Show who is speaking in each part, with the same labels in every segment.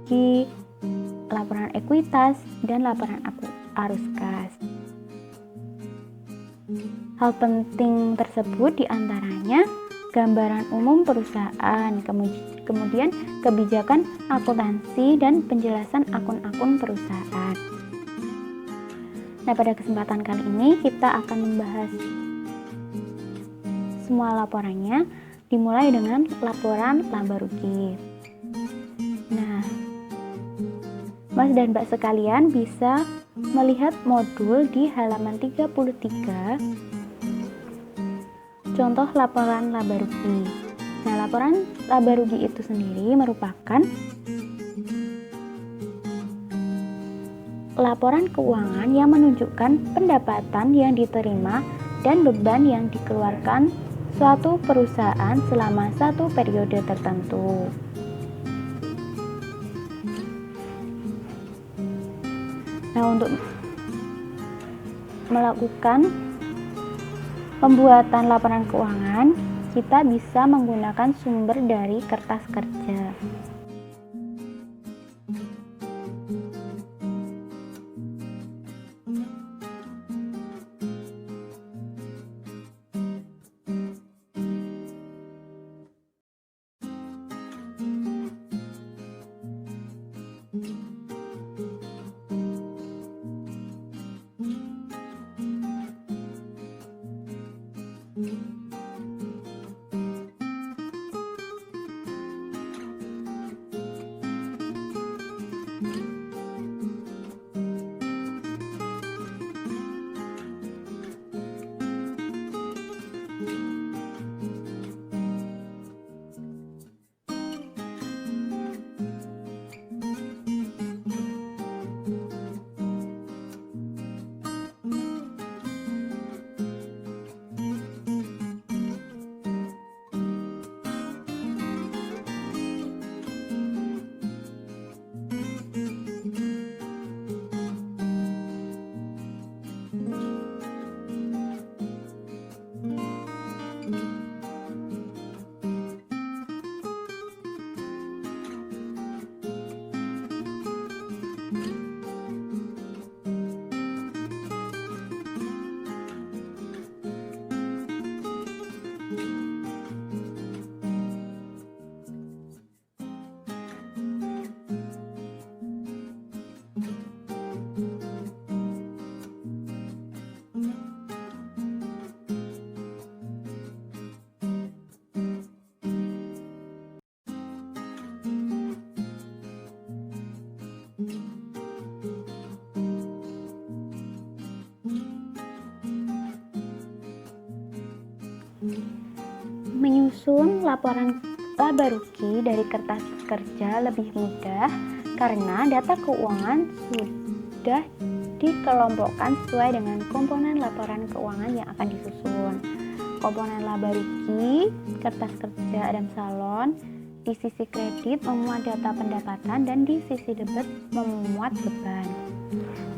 Speaker 1: rugi, laporan ekuitas, dan laporan arus kas. Hal penting tersebut diantaranya gambaran umum perusahaan, kemudian kebijakan akuntansi dan penjelasan akun-akun perusahaan. Nah, pada kesempatan kali ini kita akan membahas semua laporannya, dimulai dengan laporan laba rugi. Nah, Mas dan Mbak sekalian bisa melihat modul di halaman 33, contoh laporan laba rugi. Nah, laporan laba rugi itu sendiri merupakan laporan keuangan yang menunjukkan pendapatan yang diterima dan beban yang dikeluarkan suatu perusahaan selama satu periode tertentu. Nah, untuk melakukan pembuatan laporan keuangan, kita bisa menggunakan sumber dari kertas kerja. Menyusun laporan laba rugi dari kertas kerja lebih mudah karena data keuangan sudah dikelompokkan sesuai dengan komponen laporan keuangan yang akan disusun. Komponen laba rugi, kertas kerja Adam Salon, di sisi kredit memuat data pendapatan dan di sisi debit memuat beban.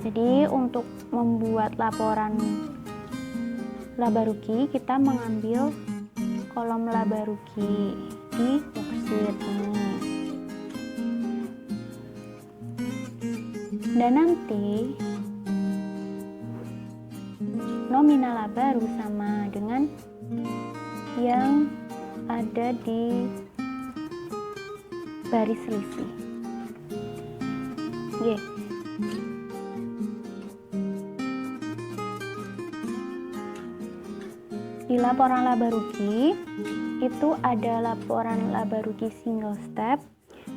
Speaker 1: Jadi untuk membuat laporan laba rugi, kita mengambil kolom laba rugi di worksheet ini. Dan nanti nominal laba harus sama dengan yang ada di baris selisih. Di laporan laba rugi itu ada laporan laba rugi single step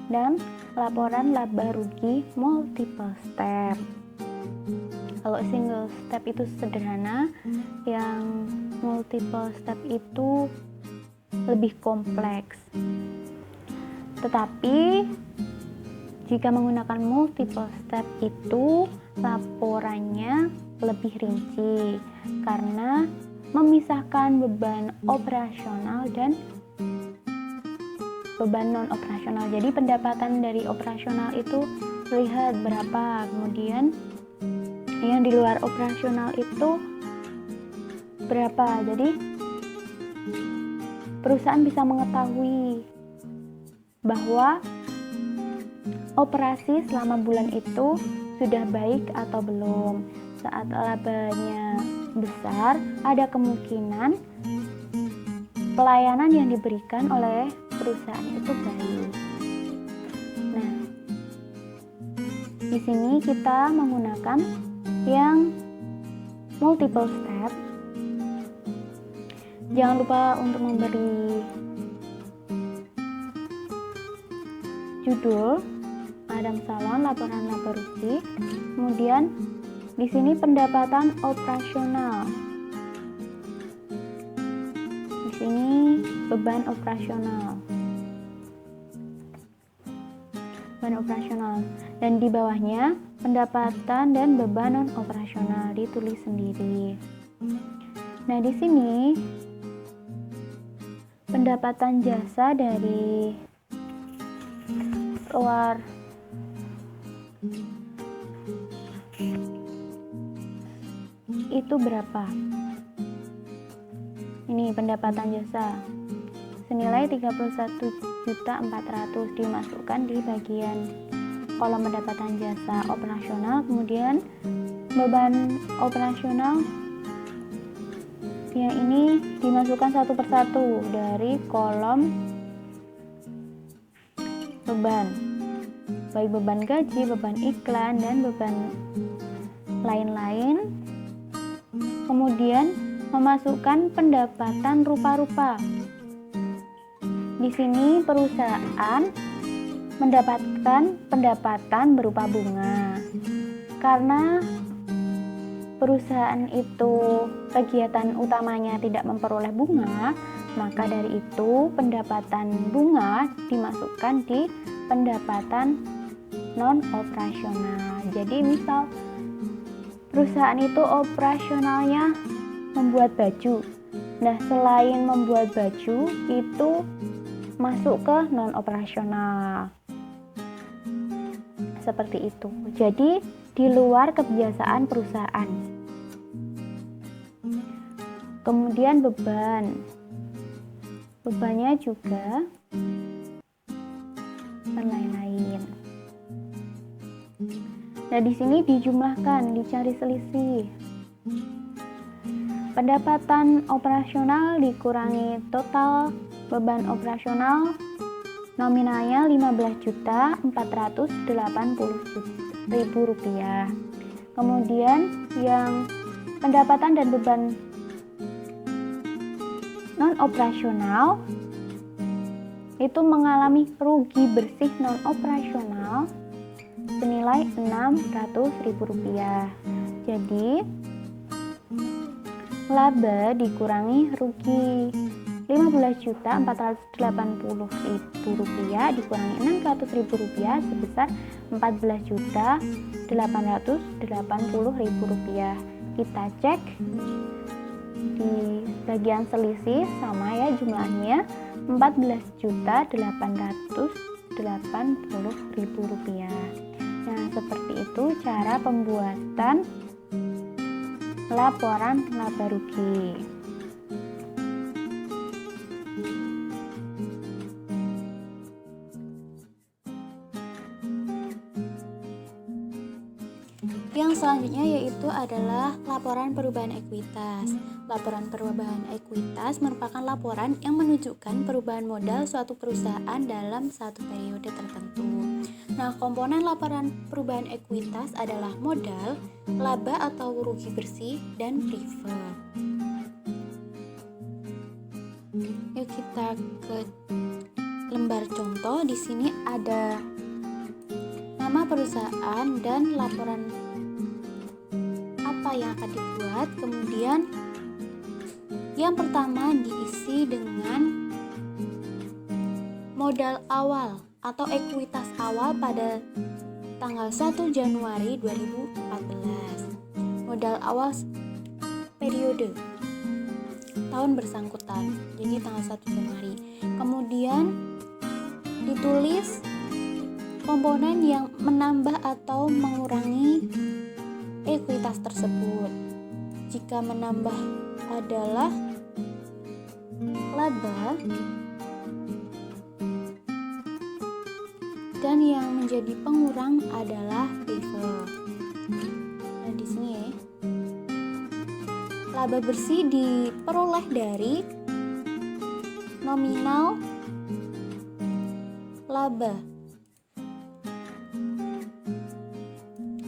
Speaker 1: dan laporan laba rugi multiple step. Kalau single step itu sederhana, yang multiple step itu lebih kompleks. Tetapi jika menggunakan multiple step itu laporannya lebih rinci karena memisahkan beban operasional dan beban non operasional. Jadi pendapatan dari operasional itu lihat berapa, kemudian yang di luar operasional itu berapa. Jadi perusahaan bisa mengetahui bahwa operasi selama bulan itu sudah baik atau belum. Saat labanya besar, ada kemungkinan pelayanan yang diberikan oleh perusahaan itu baik. Nah, di sini kita menggunakan yang multiple step. Jangan lupa untuk memberi judul Adam Salon laporan laba rugi. Kemudian di sini pendapatan operasional. Di sini beban operasional. Beban operasional, dan di bawahnya pendapatan dan beban non operasional ditulis sendiri. Nah, di sini pendapatan jasa dari luar itu berapa? Ini pendapatan jasa senilai 31.400.000 dimasukkan di bagian kolom pendapatan jasa operasional. Kemudian beban operasional yang ini dimasukkan satu persatu dari kolom beban, baik beban gaji, beban iklan, dan beban lain-lain. Kemudian memasukkan pendapatan rupa-rupa. Di sini perusahaan mendapatkan pendapatan berupa bunga. Karena perusahaan itu kegiatan utamanya tidak memperoleh bunga, maka dari itu pendapatan bunga dimasukkan di pendapatan non operasional. Jadi misal perusahaan itu operasionalnya membuat baju. Nah, selain membuat baju itu masuk ke non operasional. Seperti itu. Jadi di luar kebiasaan perusahaan. Kemudian beban. Bebannya juga dan lain-lain. Nah, di sini dijumlahkan, dicari selisih. Pendapatan operasional dikurangi total beban operasional nominalnya Rp15.480.000. Kemudian yang pendapatan dan beban non operasional itu mengalami rugi bersih non operasional senilai Rp600.000. Jadi laba dikurangi rugi Rp15.480.000 dikurangi Rp600.000 sebesar Rp14.880.000. Kita cek di bagian selisih sama ya, jumlahnya Rp14.880.000. Nah, seperti itu cara pembuatan laporan laba rugi. Yang selanjutnya yaitu adalah laporan perubahan ekuitas. Laporan perubahan ekuitas merupakan laporan yang menunjukkan perubahan modal suatu perusahaan dalam satu periode tertentu. Nah, komponen laporan perubahan ekuitas adalah modal, laba atau rugi bersih, dan preferred. Yuk kita ke lembar contoh. Di sini ada nama perusahaan dan laporan apa yang akan dibuat. Kemudian yang pertama diisi dengan modal awal atau ekuitas awal pada tanggal 1 Januari 2014. Modal awal periode tahun bersangkutan, jadi tanggal 1 Januari. Kemudian ditulis komponen yang menambah atau mengurangi ekuitas tersebut. Jika menambah adalah laba, dan yang menjadi pengurang adalah prefer. Nah, di sini ya. Laba bersih diperoleh dari nominal laba.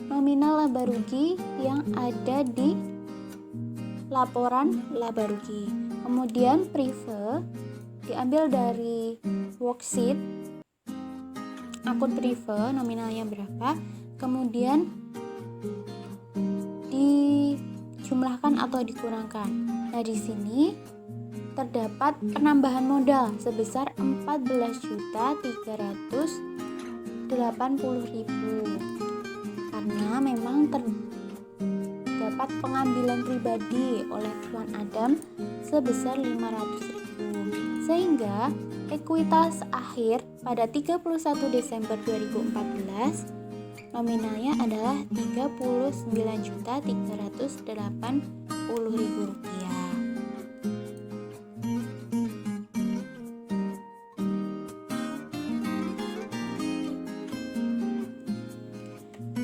Speaker 1: Nominal laba rugi yang ada di laporan laba rugi. Kemudian prefer diambil dari worksheet akun prefer, nominalnya berapa, kemudian dijumlahkan atau dikurangkan. Nah, di sini terdapat penambahan modal sebesar 14.380.000 karena memang terdapat pengambilan pribadi oleh Tuan Adam sebesar 500.000, sehingga ekuitas akhir pada 31 Desember 2014 nominalnya adalah Rp39.380.000.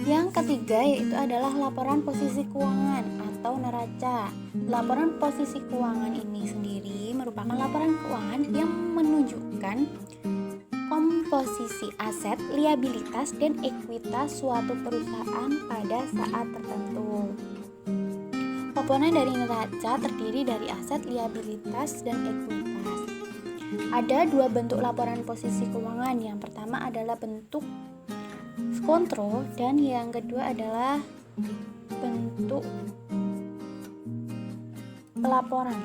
Speaker 1: Yang ketiga yaitu adalah laporan posisi keuangan atau neraca. Laporan posisi keuangan ini sendiri merupakan laporan keuangan yang menunjukkan komposisi aset, liabilitas, dan ekuitas suatu perusahaan pada saat tertentu. Komponen dari neraca terdiri dari aset, liabilitas, dan ekuitas. Ada dua bentuk laporan posisi keuangan. Yang pertama adalah bentuk kontrol dan yang kedua adalah bentuk pelaporan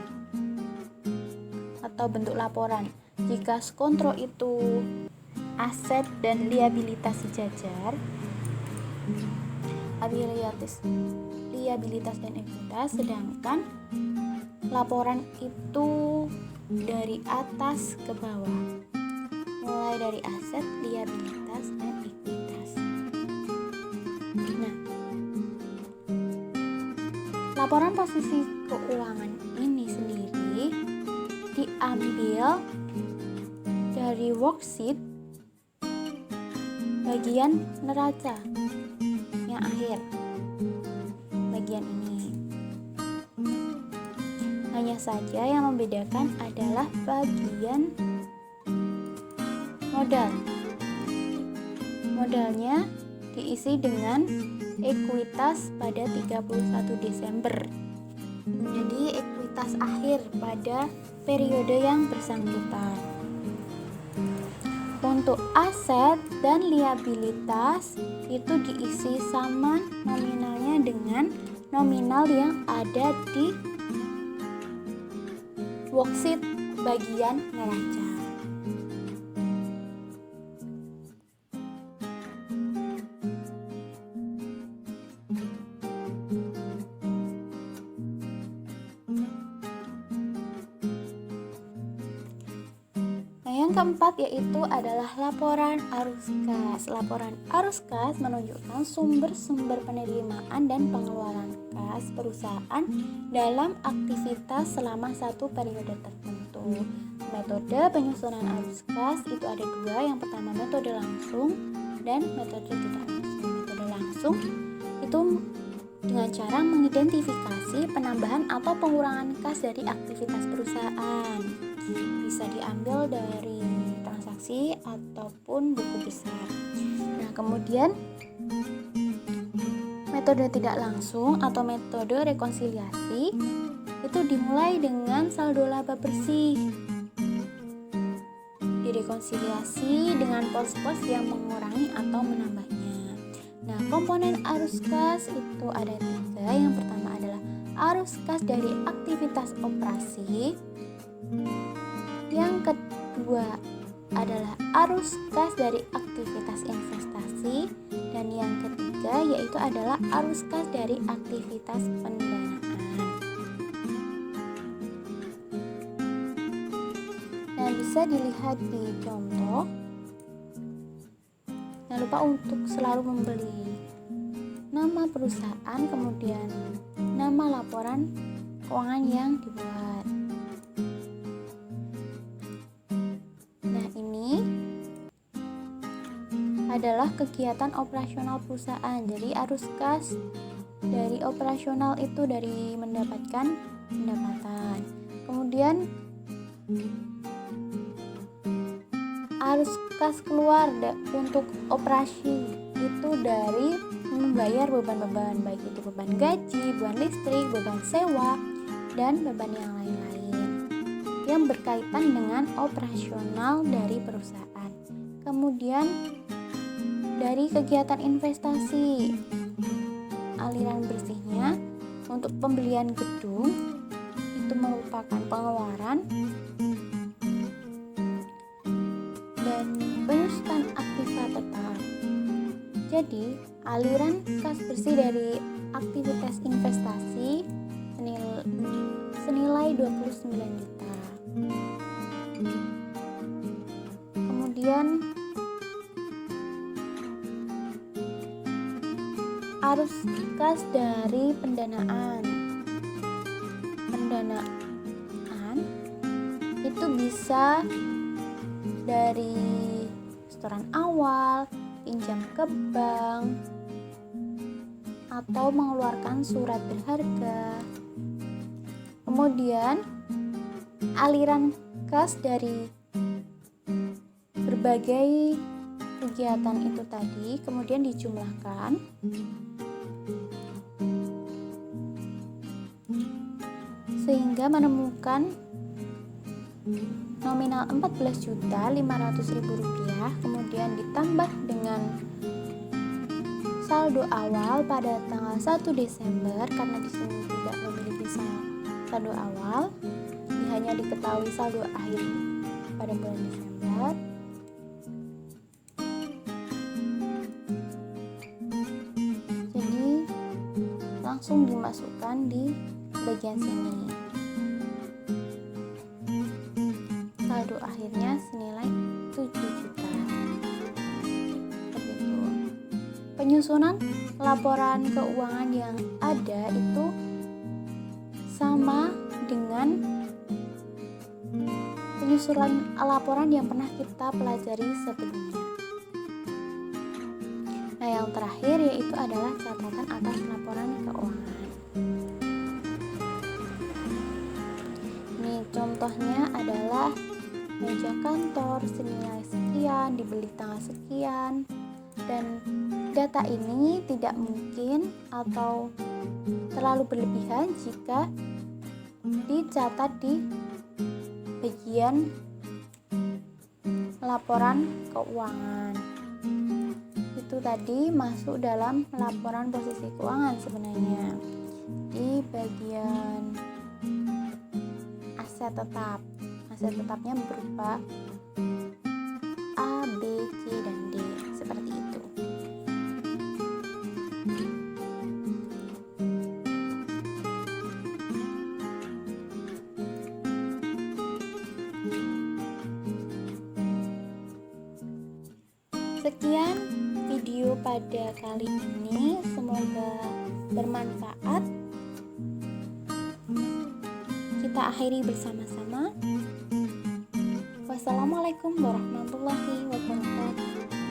Speaker 1: atau bentuk laporan. Jika kontrol itu aset dan liabilitas sejajar, liabilitas dan ekuitas, sedangkan laporan itu dari atas ke bawah, mulai dari aset, liabilitas, dan ekuitas. Nah, laporan posisi keuangan ini sendiri diambil dari worksheet bagian neraca yang akhir, bagian ini. Hanya saja yang membedakan adalah bagian modal. Modalnya diisi dengan ekuitas pada 31 Desember. Jadi ekuitas akhir pada periode yang bersangkutan. Untuk aset dan liabilitas itu diisi sama nominalnya dengan nominal yang ada di worksheet bagian neraca. Yang keempat yaitu adalah laporan arus kas. Laporan arus kas menunjukkan sumber-sumber penerimaan dan pengeluaran kas perusahaan dalam aktivitas selama satu periode tertentu. Metode penyusunan arus kas itu ada dua. Yang pertama metode langsung dan metode tidak langsung. Metode langsung itu dengan cara mengidentifikasi penambahan atau pengurangan kas dari aktivitas perusahaan. Bisa diambil dari transaksi ataupun buku besar. Nah, kemudian metode tidak langsung atau metode rekonsiliasi itu dimulai dengan saldo laba bersih. Direkonsiliasi dengan pos-pos yang mengurangi atau menambahnya. Nah, komponen arus kas itu ada tiga. Yang pertama adalah arus kas dari aktivitas operasi. Yang kedua adalah arus kas dari aktivitas investasi, dan yang ketiga yaitu adalah arus kas dari aktivitas pendanaan. Nah, bisa dilihat di contoh. Jangan lupa untuk selalu membeli nama perusahaan, kemudian nama laporan keuangan yang dibuat. adalah kegiatan operasional perusahaan. Jadi arus kas dari operasional itu dari mendapatkan pendapatan. Kemudian arus kas keluar untuk operasi itu dari membayar beban-beban, baik itu beban gaji, beban listrik, beban sewa, dan beban yang lain-lain yang berkaitan dengan operasional dari perusahaan. Kemudian dari kegiatan investasi, aliran bersihnya untuk pembelian gedung itu merupakan pengeluaran dan penyusutan aktiva tetap. Jadi aliran kas bersih dari aktivitas investasi senilai 29 juta. Kemudian arus kas dari pendanaan itu bisa dari setoran awal, pinjam ke bank, atau mengeluarkan surat berharga. Kemudian aliran kas dari berbagai kegiatan itu tadi kemudian dijumlahkan sehingga menemukan nominal Rp14.500.000, kemudian ditambah dengan saldo awal pada tanggal 1 Desember karena di sini tidak memiliki saldo awal, hanya diketahui saldo akhir pada bulan Desember. Jadi langsung dimasukkan di bagian sini. Saldo akhirnya senilai 7 juta. Begitu. Penyusunan laporan keuangan yang ada itu sama dengan penyusunan laporan yang pernah kita pelajari sebelumnya. Nah, yang terakhir yaitu adalah catatan atas laporan keuangan. Ini contohnya adalah meja kantor senilai sekian, dibeli tanggal sekian, dan data ini tidak mungkin atau terlalu berlebihan jika dicatat di bagian laporan keuangan. Itu tadi masuk dalam laporan posisi keuangan sebenarnya di bagian aset tetap. Aset tetapnya berupa A, B, C, dan D seperti itu. Sekian video pada kali ini, semoga bermanfaat. Kita akhiri bersama-sama. Wassalamualaikum warahmatullahi wabarakatuh.